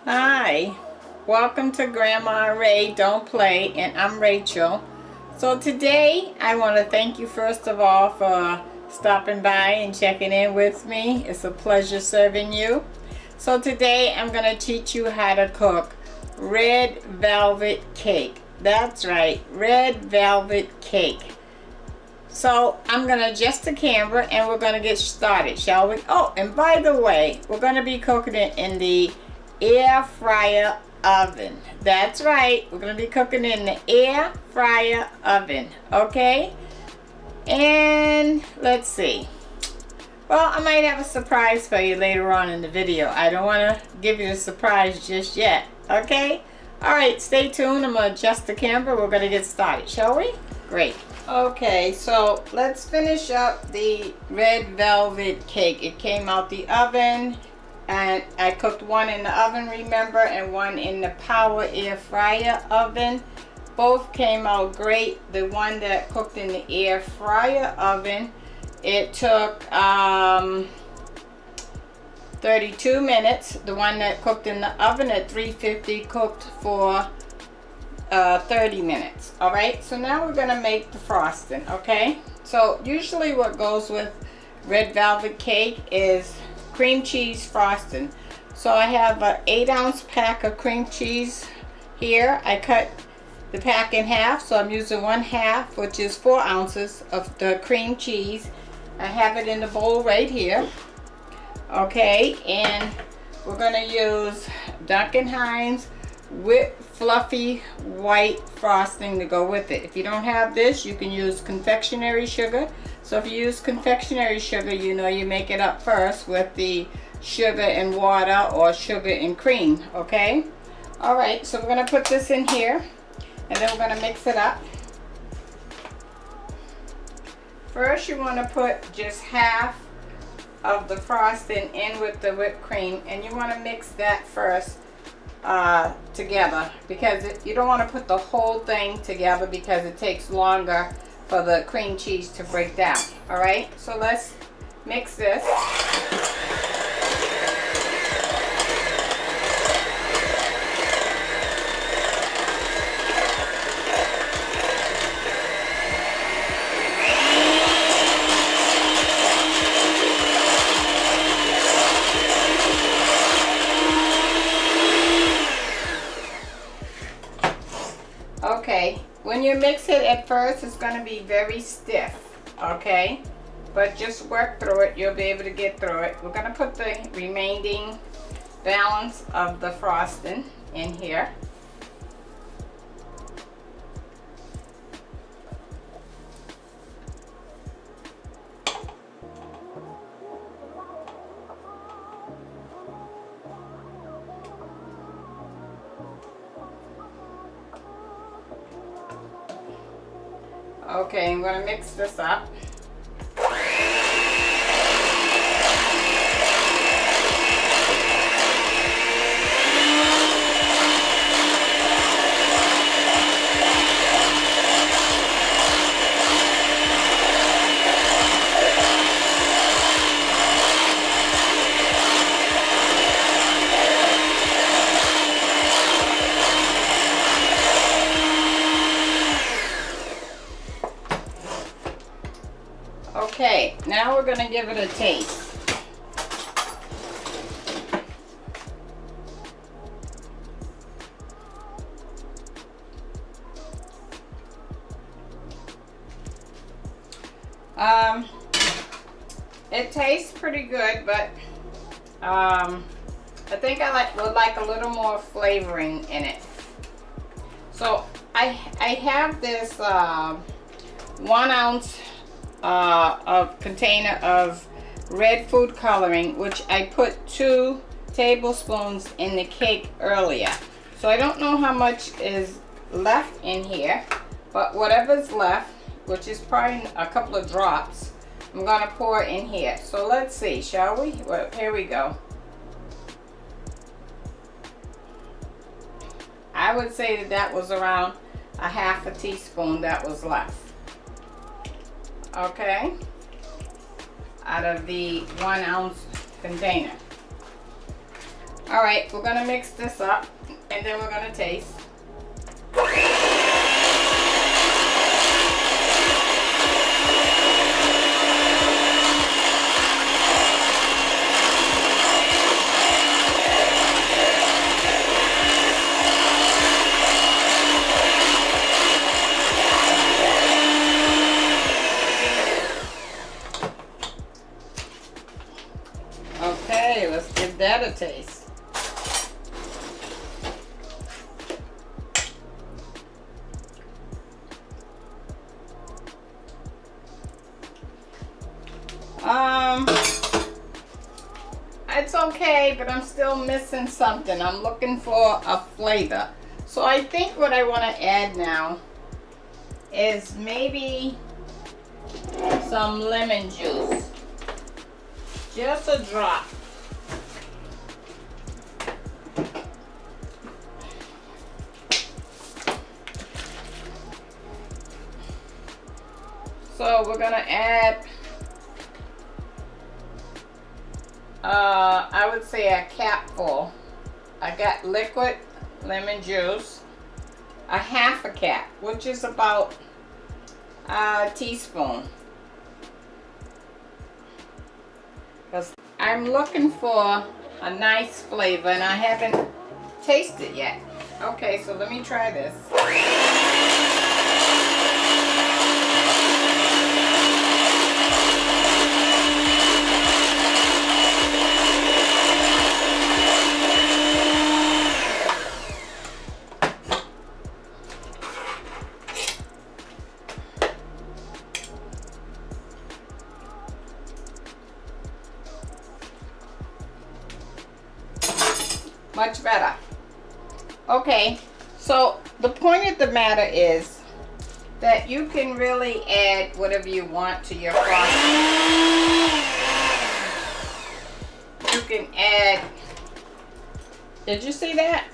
Hi, welcome to Grandma Ray Don't Play, and I'm Rachel. So today I want to thank you first of all for stopping by and checking in with me. It's a pleasure serving you. So today I'm going to teach you how to cook red velvet cake. That's right, red velvet cake. So I'm going to adjust the camera and we're going to get started, shall we? Oh, and by the way, we're going to be cooking it in the air fryer oven. That's right, we're going to be cooking in the air fryer oven, okay? And let's see. Well, I might have a surprise for you later on in the video. I don't want to give you a surprise just yet, okay? Alright, stay tuned. I'm going to adjust the camera. We're going to get started, shall we? Great. Okay, so let's finish up the red velvet cake. It came out the oven, and I cooked one in the oven, remember, and one in the power air fryer oven. Both came out great. The one that cooked in the air fryer oven, it took 32 minutes. The one that cooked in the oven at 350 cooked for 30 minutes. All right, so now we're going to make the frosting. Okay, so usually what goes with red velvet cake is cream cheese frosting. So I have an 8-ounce pack of cream cheese here. I cut the pack in half, so I'm using 1/2, which is 4 ounces of the cream cheese. I have it in the bowl right here. Okay, and we're going to use Duncan Hines with fluffy white frosting to go with it. If you don't have this, you can use confectionery sugar. So if you use confectionery sugar, you know you make it up first with the sugar and water or sugar and cream, okay? Alright, so we're going to put this in here and then we're going to mix it up. First you want to put just half of the frosting in with the whipped cream, and you want to mix that first together, because you don't want to put the whole thing together because it takes longer for the cream cheese to break down. All right, so let's mix this. Okay, when you mix it at first, it's going to be very stiff, okay? But just work through it. You'll be able to get through it. We're going to put the remaining balance of the frosting in here. Okay, I'm going to mix this up. Okay, now we're going to give it a taste. It tastes pretty good, but I think I would like a little more flavoring in it. So I have this 1 ounce of container of red food coloring, which I put 2 tablespoons in the cake earlier. So I don't know how much is left in here, but whatever's left, which is probably a couple of drops, I'm going to pour in here. So let's see, shall we? Well, here we go. I would say that was around a 1/2 teaspoon that was left. Okay, out of the 1 ounce container. All right, we're gonna mix this up and then we're gonna taste. Okay, let's give that a taste. It's okay, but I'm still missing something. I'm looking for a flavor. So I think what I want to add now is maybe some lemon juice. Just a drop. So we're gonna add, I would say a capful. I got liquid lemon juice, a half a cap, which is about a teaspoon. Because I'm looking for a nice flavor and I haven't tasted yet. Okay, so let me try this. Much better. Okay, so the point of the matter is that you can really add whatever you want to your frosting. You can add, did you see that?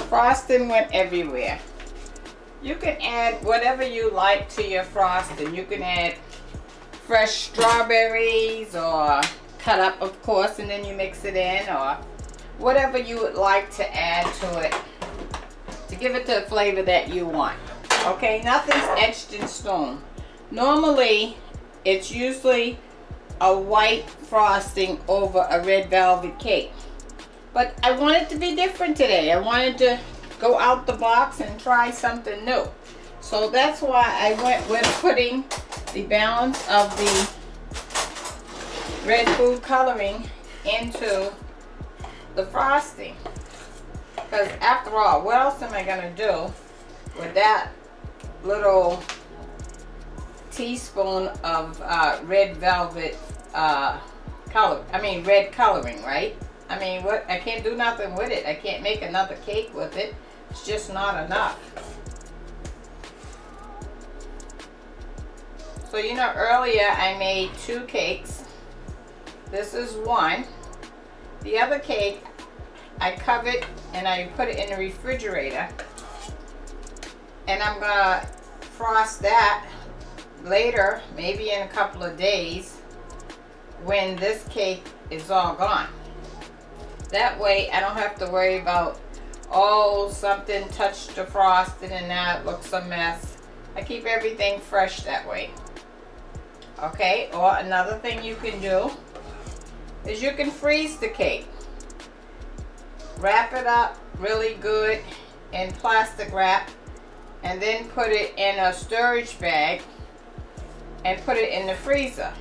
Frosting went everywhere. You can add whatever you like to your frosting. You can add fresh strawberries or cut up, of course, and then you mix it in, or whatever you would like to add to it to give it the flavor that you want. Okay, nothing's etched in stone. Normally, it's usually a white frosting over a red velvet cake. But I wanted to be different today. I wanted to go out the box and try something new. So that's why I went with putting the balance of the red food coloring into the frosting. Because after all, what else am I going to do with that little teaspoon of red velvet red coloring, right? I mean, what? I can't do nothing with it. I can't make another cake with it. It's just not enough. So you know, earlier I made 2 cakes. This is one. The other cake, I covered and I put it in the refrigerator. And I'm gonna frost that later, maybe in a couple of days, when this cake is all gone. That way I don't have to worry about, oh, something touched the frosting and now it looks a mess. I keep everything fresh that way. Okay, or another thing you can do is you can freeze the cake. Wrap it up really good in plastic wrap and then put it in a storage bag and put it in the freezer.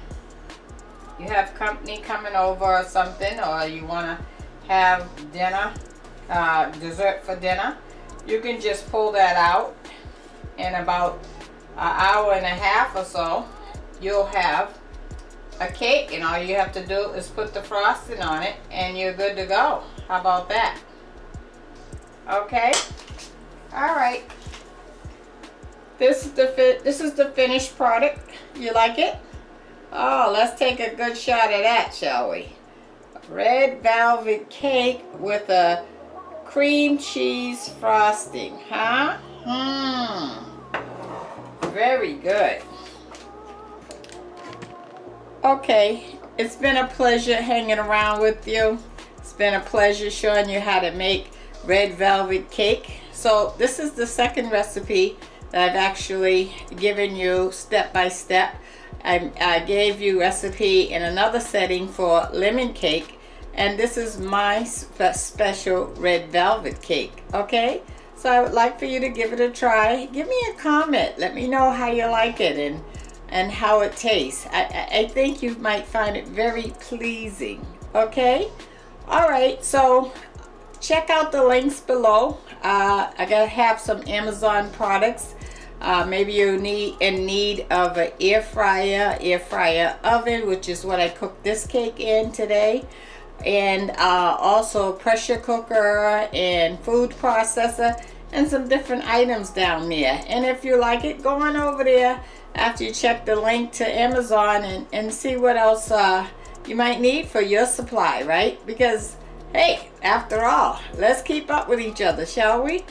You have company coming over or something, or you want to have dinner, dessert for dinner, you can just pull that out. In about an hour and a half or so, you'll have a cake, and all you have to do is put the frosting on it and you're good to go. How about that? Okay, all right, this is the finished product. You like it? Oh, let's take a good shot of that, shall we? Red velvet cake with a cream cheese frosting, huh? Very good. Okay, it's been a pleasure hanging around with you. It's been a pleasure showing you how to make red velvet cake. So this is the second recipe that I've actually given you step by step. I gave you recipe in another setting for lemon cake, and this is my special red velvet cake. Okay, so I would like for you to give it a try. Give me a comment, let me know how you like it and how it tastes. I think you might find it very pleasing. Okay, all right, so check out the links below. I gotta have some Amazon products. Maybe you're in need of an air fryer oven, which is what I cooked this cake in today, and also pressure cooker and food processor and some different items down there. And if you like it, go on over there after you check the link to Amazon and see what else you might need for your supply, right? Because hey, after all, let's keep up with each other, shall we?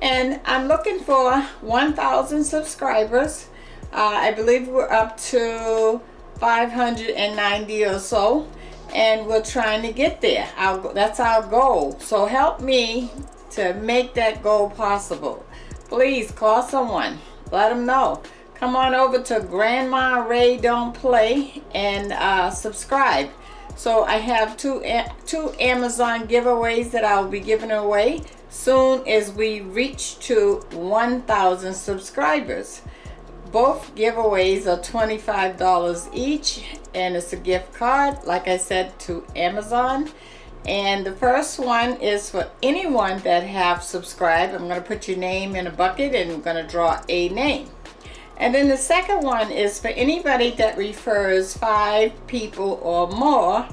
And I'm looking for 1,000 subscribers. I believe we're up to 590 or so, and we're trying to get there. That's our goal. So help me to make that goal possible. Please call someone, let them know. Come on over to Grandma Ray Don't Play and subscribe. So I have two Amazon giveaways that I'll be giving away soon as we reach to 1,000 subscribers. Both giveaways are $25 each, and it's a gift card, like I said, to Amazon. And the first one is for anyone that have subscribed. I'm going to put your name in a bucket and I'm going to draw a name. And then the second one is for anybody that refers 5 people or more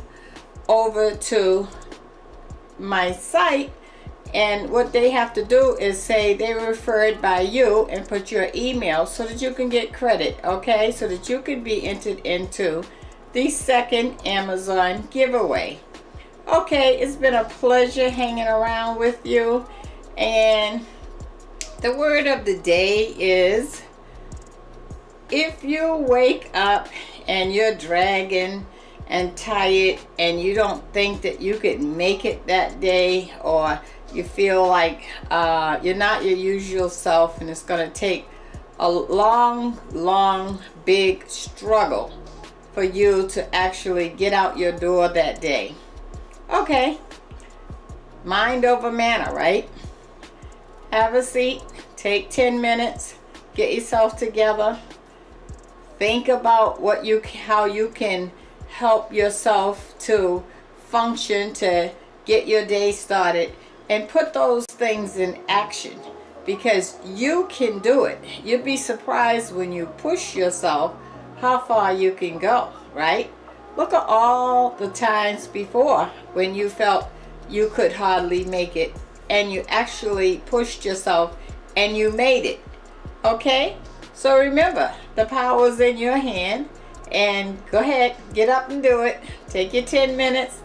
over to my site. And what they have to do is say they were referred by you and put your email so that you can get credit, okay? So that you can be entered into the second Amazon giveaway. Okay, it's been a pleasure hanging around with you. And the word of the day is, if you wake up and you're dragging and tired and you don't think that you could make it that day, or you feel like you're not your usual self and it's going to take a long, big struggle for you to actually get out your door that day. Okay, mind over matter, right? Have a seat, take 10 minutes, get yourself together. Think about how you can help yourself to function, to get your day started, and put those things in action, because you can do it. You'll be surprised when you push yourself how far you can go, right? Look at all the times before when you felt you could hardly make it and you actually pushed yourself and you made it. Okay? So remember, the power is in your hand, and go ahead, get up and do it. Take your 10 minutes,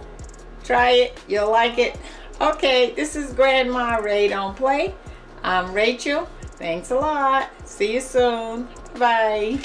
try it, you'll like it. Okay, this is Grandma Ray Don't Play. I'm Rachel. Thanks a lot. See you soon. Bye.